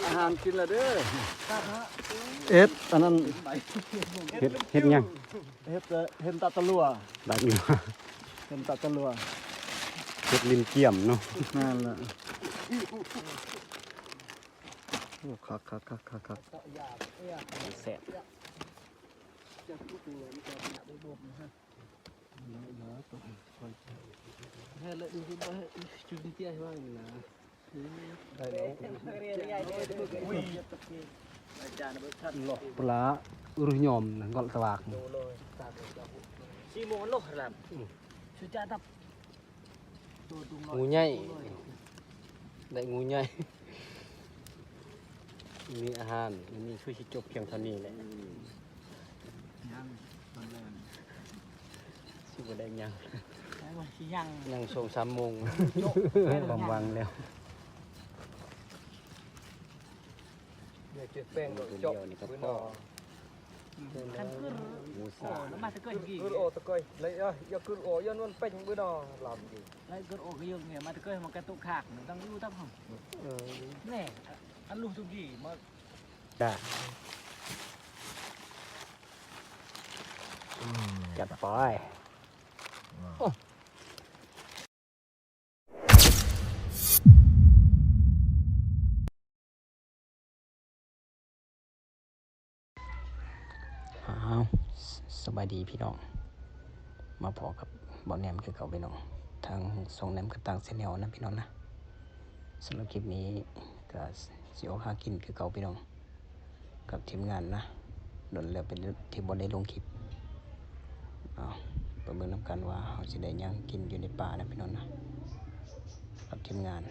อาหารกินแล้วเด้อเอ็ดอันนั้นเฮ็ดยังเห็ดตาตะลัวได้อยู่เห็ดตาตะลัวเฮ็ดลิ้นเกี่ยมเนาะนั่นแหละโอ้คักแซ่บปลาอุรุยอมนั่นก็ตะวากงูใหญ่ได้งูใหญ่มีอาหารมีช่วยชิจบเพียงเท่านี้แหละสิบ่ได้ยัง2-3 โมงความวังแล้วเดี๋ยวจุดแป้งจบนี่ก็พอคันขึ้น หมูสับ แล้วมาตะเกียบกี่ cứ ô tao coi lấy giờ cứ ô giờ luôn pin bữa đó làm gì แล้วก็โอ้ก็ยังเนี่ยมาตะเกียบมันกระตุกขากต้องรู้ต้องห้องแน่อันลูกทุกกี่มา ได้จัดไปสบายดีพี่น้องมาพอกับบอลแนมคือเก่าพี่น้องทางส่งแนมกับต่างเซนเนลนะพี่น้องนะสำหรับคลิปนี้ก็สิโอหากินคือเก่าพี่น้องกับทีมงานนะโดนแล้วเป็นที่บอลได้ลงคลิปประเมินน้ำกันว่าเขาจะได้ยังกินอยู่ในป่านะพี่น้องนะกับทีมงาน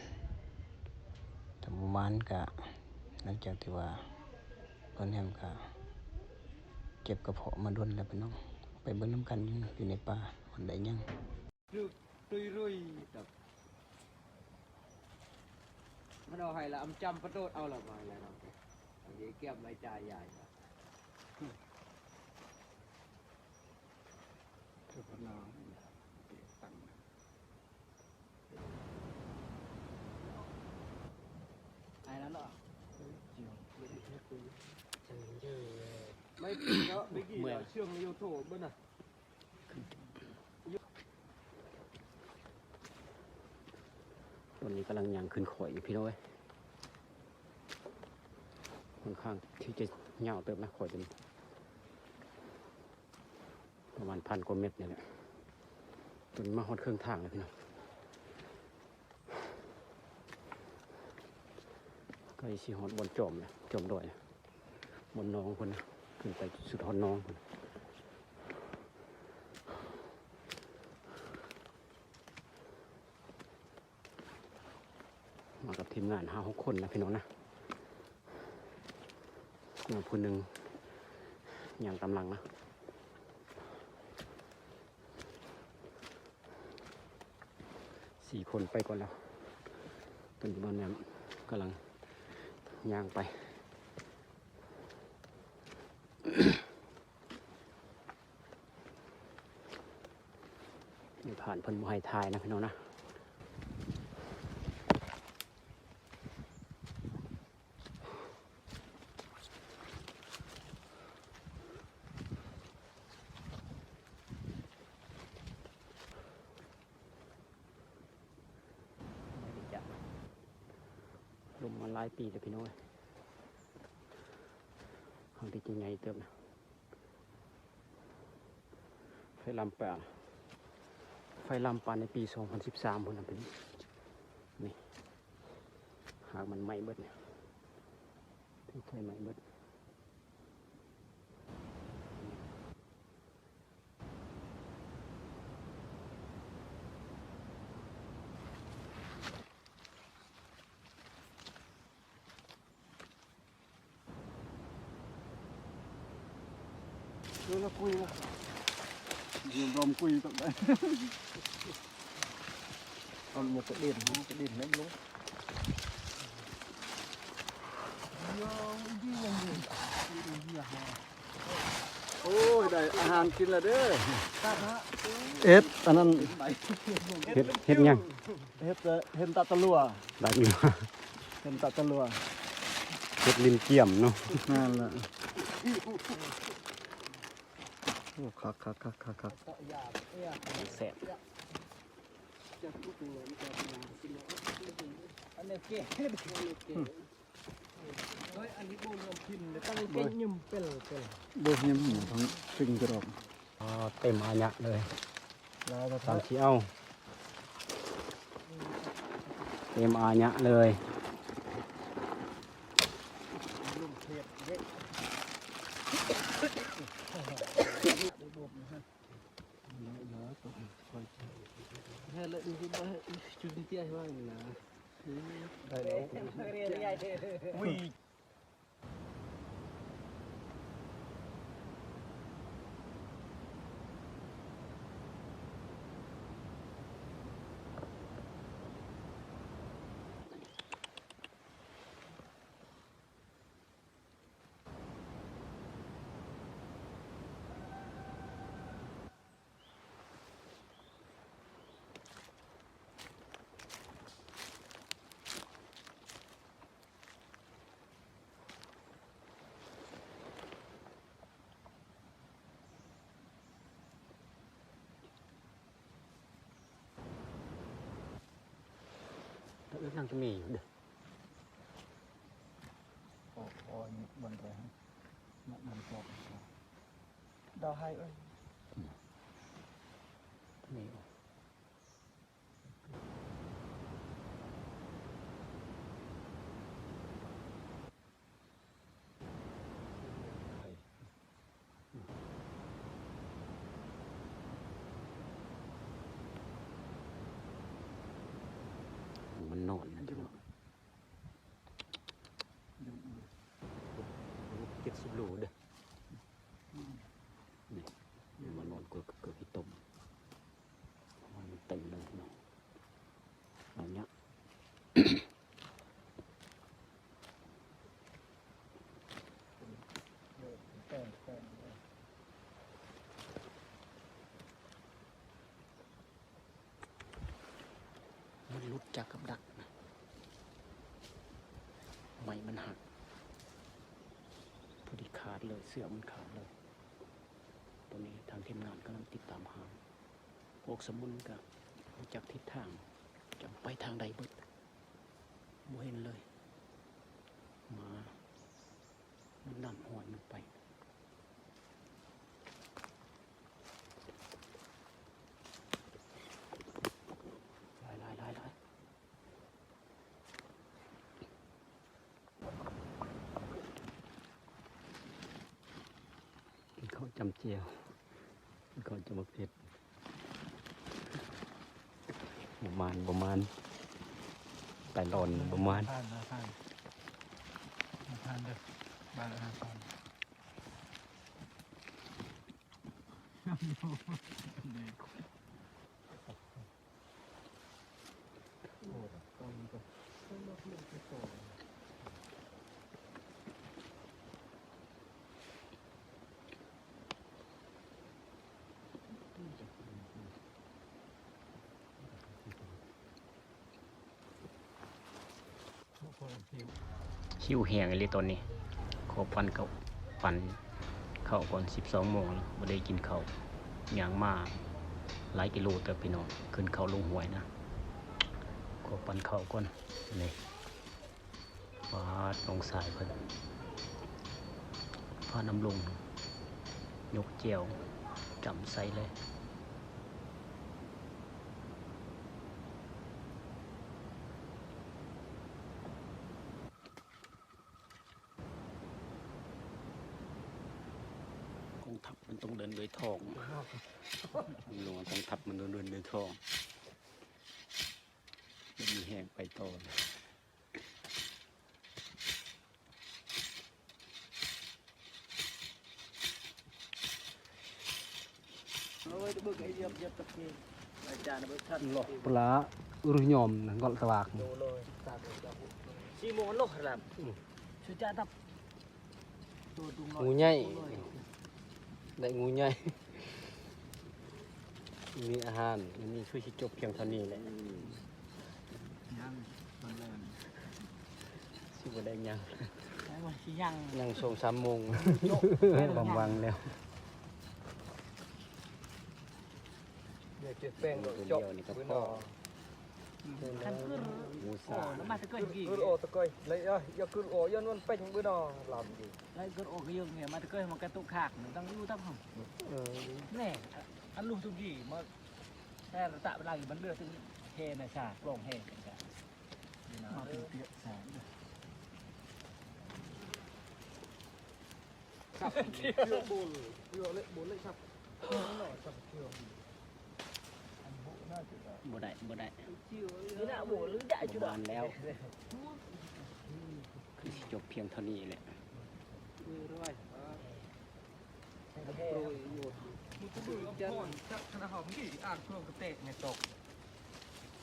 แต่ประมาณก็หลังจากที่ว่าบอลแนมก็เก็บกระเพาะมาดนแล้วพี่น้องไปเบิ่งน้ำกันอยู่ในป่าวันใดยังrồi tập bắt đầu hay là 100 bắt đầu ao là vài là nó vậy kèm lại chai dài ai đó nọ mấy đó mấy gì là xương yêu thổ bên này ตอนนี้กำลังย่างขึ้นข่อยอยู่พี่น้อยค่อนข้างที่จะเหงาเติมนะข่อยเป็นประมาณ1,000 กว่าเมตรเนี่ยแหละจนมาฮอดเครื่องทางเลยพี่น้องก็สิฮอดบนจอมเลยจอมดอยบนน้องคนนะขึ้นไปสุดฮอดน้องคนมากับทีมงาน5-6 คนนะพี่น้องนะคนหนึ่งอย่างกำลังนะ4 คนไปก่อนแล้วตอนนี้บ้านเนี่ยกำลังย่างไป ผ่านเพิ่นบ่ให้ทายนะพี่น้องนะลมมาหลายปีแล้วพี่น้อยทางที่จริงไงเติมนะไฟลำปานในปี 2013พุ่นน่ะเป็นนี่หากมันไหม้เบิดเนี่ยที่ไฟไหม้เบิดดูแล้วคุยละยืนรอมคุยกับได้เอาหมดกระดิ่งเล็กลงโอ้ยได้อาหารกินแล้วเด้อเอ็ดอันนั้นเฮ็ดยังเห็ดตาตะลัวได้อยู่เห็ดตาตะลัว ฮ็ดลิ้นเกี่ยมเนาะ นั่นแหละโอ้คักคักคักคักคัก แซ่บ อันนี้เก๋เฮ้ยอันนี้บูนมพิมพ์ตั้งเก๋ยุ่มเป็น โบเฮียมหมูทั้งสิ่งกระดอก อ๋อเต็มอาญะเลย แล้วก็ ตามที่เอาเต็มอาญะเลย แค่เลยดูว่าจุดที่เตี้ยว่าอย่างนะได้แล้ว เรียนใหญ่เด้อ อุ้ยนั่งจะมีอยู่เด้อ พอบันไดมันพอ ดาวไฮเอ้ย มีอยู่ มันนอนนะจังเก็บสิบโลเด้อนี่มันนอนเกือบที่ต้มมันเต็มเลยเนาะอันเนี้ยมันหลุดจากกับดักนะไม้มันหักพอดีขาดเลยเสื้อมันขาดเลยตอนนี้ทางทีมงานกำลังติดตามหาพวกสมุนกับจากทิศทางจะไปทางใดเบิดบ่เห็นเลยมามันนำหอยมันไปหลายเขาจำเจียวเขาจะมาเผ็ดประมาณแต่หลอนประมาณ ผ่านเด้อบ้านอาหาร หิวแห้งเลยตอนนี้ขอปั่นเข้าก่อน12 โมงแล้วไม่ได้กินข้าวย่างมาหลายกิโลแต่พี่น้องขึ้นเขาลงห้วยนะขอปั่นข้าวก่อนนี่ฟาดลงสายเพิ่นฟาดน้ำลงยกเจียวจำใส่เลยกองทัพมันต้องเดินด้วยทองหลวงกองทัพมันต้องเดินด้วยทองไม่มีแห้งไปต่อเลย โอ้ยบึกไอ้เย็บตะกี้อาจารย์บึกท่าน ปลาอุรุยอมนะกอลสวาก ดูเลยตาดูจับซีโมนโลครับช่วยจ้าตับตัวดุง งูใหญ่ได้งูใหญ่มีอาหารมีช่วยชิจบเพียงเท่านี้แหละ ย่างตอนแรก สิบ่ได้หยัง อ่า มันสิยัง ยังชม3 โมง โยก ความหวังแล้ว เดี๋ยวจะแป้งก็จบมื้อนอ คันขึ้น หมู โอ้ สา แล้วมาตะเกินกี่ คือโอตะก้อยเลยอย่าคือโอย้อนมันเป็นมื้อนอลำดี แล้วเกินโอ้ก็ยังเนี่ยมาตะเกินมันกระตุกขากต้องอยู่ตั้งห้องแน่อันลูกทุกกี่มาแต่ระตะเวลาอยู่มันเลือดถึงเฮนะชาโปร่งเฮกันมาเป็นเปียกแสง ครับเชื่อบุญเชื่อเล็กบุญเลยครับหน่อยครับเชื่อ บ่ได้ นี่นะโบหรือได้จุด บานแล้วคือสิจบเพียงเท่านี้แหละ คือด้วยโปรยอยู่มันก็ดูจันจักขนาดหอมกี่อ่านเครื่องกระเตะในตก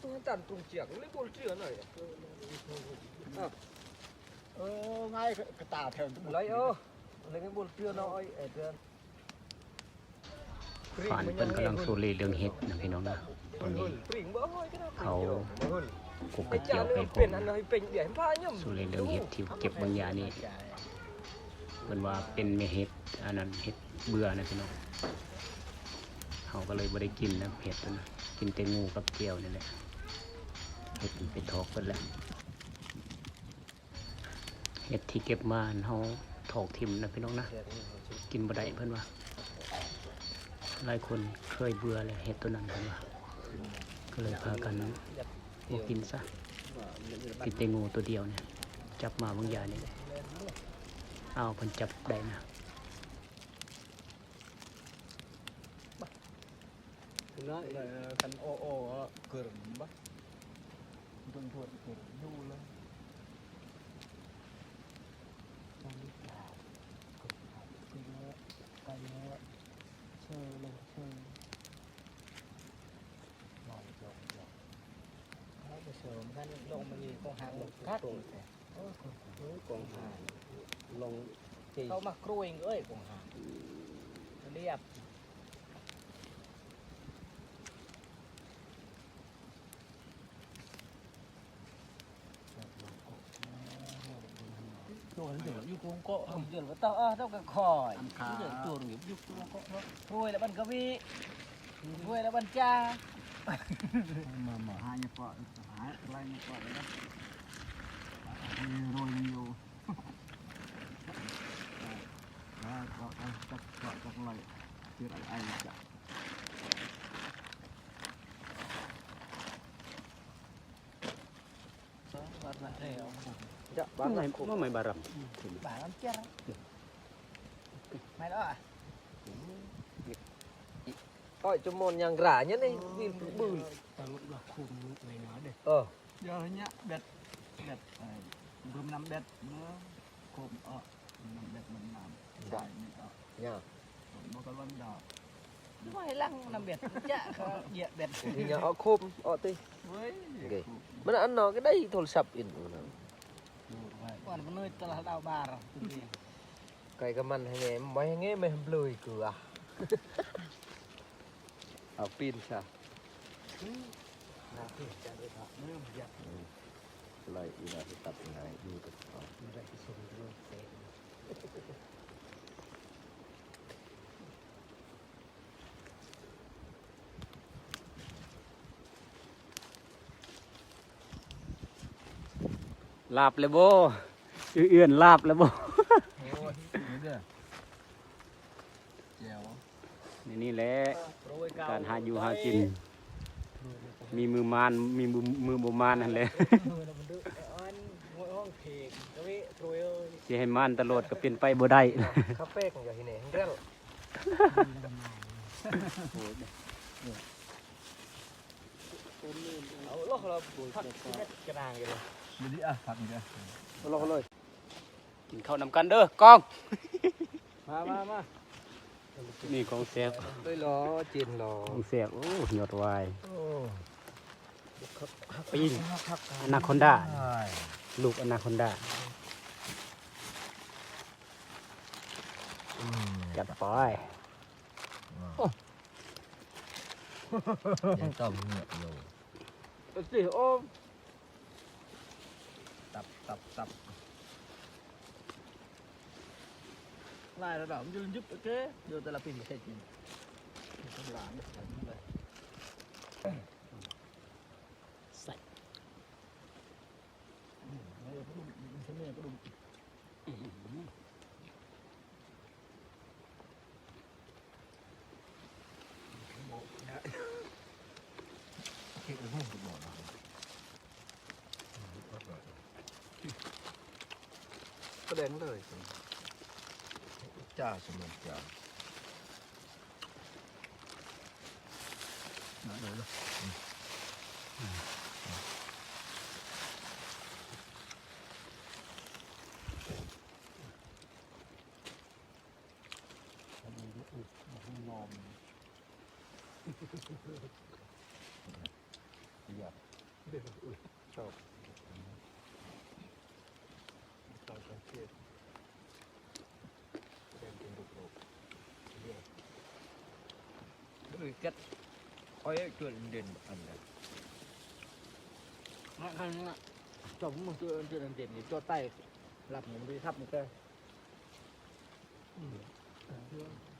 ตัวจันตรงเจียงเลยบุญเชื่อหน่อย ง่ายกระตาแถว lấy lấy cái bột chưa nói ở trên ฝ่านเพิ่นกำลังสูรีเรื่องเห็ดนะพี่น้องนะตอนนี้ pring bỡ thôi cái nào เขากุกกระ cái เจียว cha ไป nó พร้อ pin ม ăn hơi pin để pha nhầm สูรีเรื่องเห็ดที่เก็บบางอย่างนี่เพิ่นว่าเป็นเม็ดเห็ดอันนั้นเห็ดเบื่อนะพี่น้องเขาก็เลยบ่ได้กินนะเห็ดตัวนะกินแต่งูกับเจียวนี่แหละเห็ดมันไปทอกเพิ่นแล้วเห็ดที่เก็บมาเฮาถอกทิ่มนะพี่น้องนะกินบ่ได้เพิ่นว่าหลายคนเคยเบื่อเลยเห็ดตัวนั้นเพิ่นว่าก็เลยพากันบ่กินซะกินแต่งูตัวเดียวเนี่ยจับมาบางอย่างนี่เอาเพิ่นจับได้นะ nói khăn ô cửa bắc tuần thuận cửa du lênเขามากรุยเอ้ยกงหาเรียบตัวเดือดอยู่กงโกะเดือดก็ต้องกระคอยเดือดตัวหรืออยู่กงโกะรวยแล้วบันกวีรวยแล้วบันจ้า mà hai nhập vợ hai lại nhập vợ đó rồi nhiều đó chắc chắc lại chưa lại ai chả dạ ว่า bán ไง này ว่าไม่บารม bà làm chết mày đó à gọi cho môn nhàng rả nhất đi vì bự giờ nhá đẹp đẹp gồm 5 đẹp nữa gồm năm đẹp mình làm dài nhà một cái vấn đề mày lăng làm biệt chả có dẹp biệt thì nhà họ khôm họ tê với mà nó ăn nó cái đây thôi sập in còn có nơi tao là đào bà rồi cái măn hay nghe mấy nghe mày lười cửa ở pin sao lại là cái tập này đi tập đó ลาบเลยโบเอื้อนลาบเลยโบ นี่แหละการหาอยู่หากิน มีมือมานมีมือบ่มานนั่นแหละสิให้มานตลอดก็เป็นไปบ่ได้ cà phê cũng vậy này rất là lo là thật cái nàng vậy đi à thật kìa lo lo กินข้าวนำกันเด้อกอง mà นี่ของแซ่บ đây lo chiên lo ของแซ่บโอ้ยอดวายปิ้งอนาคอนดาลูกอนาคอนดาจัดไป ยังต้มเหนียวอยู่ chỉ ôm tập tập tập ลายระดับมันยืนยุบโอเคเดี๋ยวแต่ละปีมันเสร็จจริงหลานเลย ใส่ ไม่ได้พุ่มใช่ไหมพุ่ม เค้กมันสุดหมดก็แดงเลยจ้าสมุนจ้าหนาเลยนอมอยากชอบตอนสังเกตเป็นดุโลก Ui cắt oi chuyện đền ăn này ข้างนั้นจอมมันตัวเด่นเด่นนี่ตัวใต้หลับมันไปทับมันก็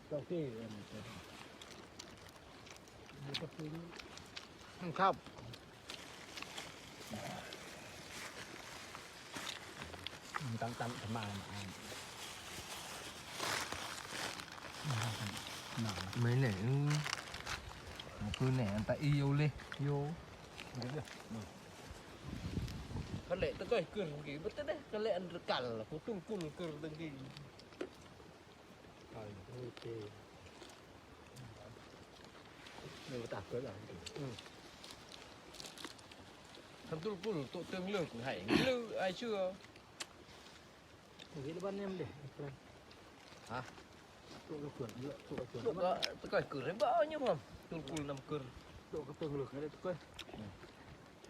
เจ้าที่มันก็คือครับ ตั้งทำมา mấy nẻ cứ nẻ anh ta yêu lên yêu cái lệ tôi coi cười gì bất tất đấy cái lệ ăn cằn là cũng tung cùn cười từng gì ok người ta cười là thằng tung cùn tụ tương lược hãy lưu ai chưa cái ban em để hả tụ nó cuộn tụ nó cuộn tụ có tôi coi cười đấy bao nhiêu không tung cùn nằm cười tụ cái tương lược này tôi coi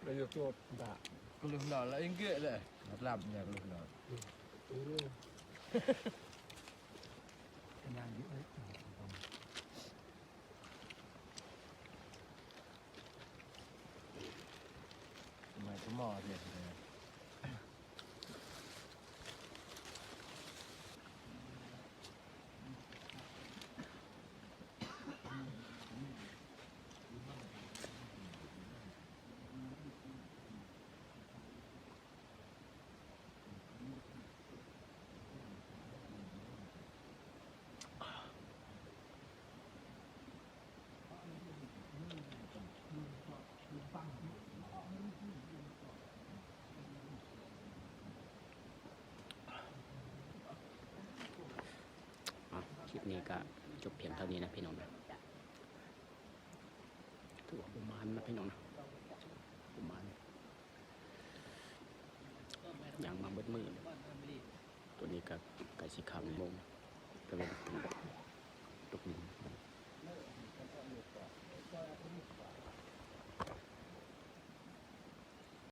đây được chưa dạ cái lược nào là anh kia này làm nhà lược nào mày có mò gìคลิปนี้ก็จบเพียงเท่านี้นะพี่น้องนะถือว่าประมาณนะพี่น้องนะประมาณอย่างมาเบิดมือตัวนี้ก็ไก่สีขาว1 โมงก็เลย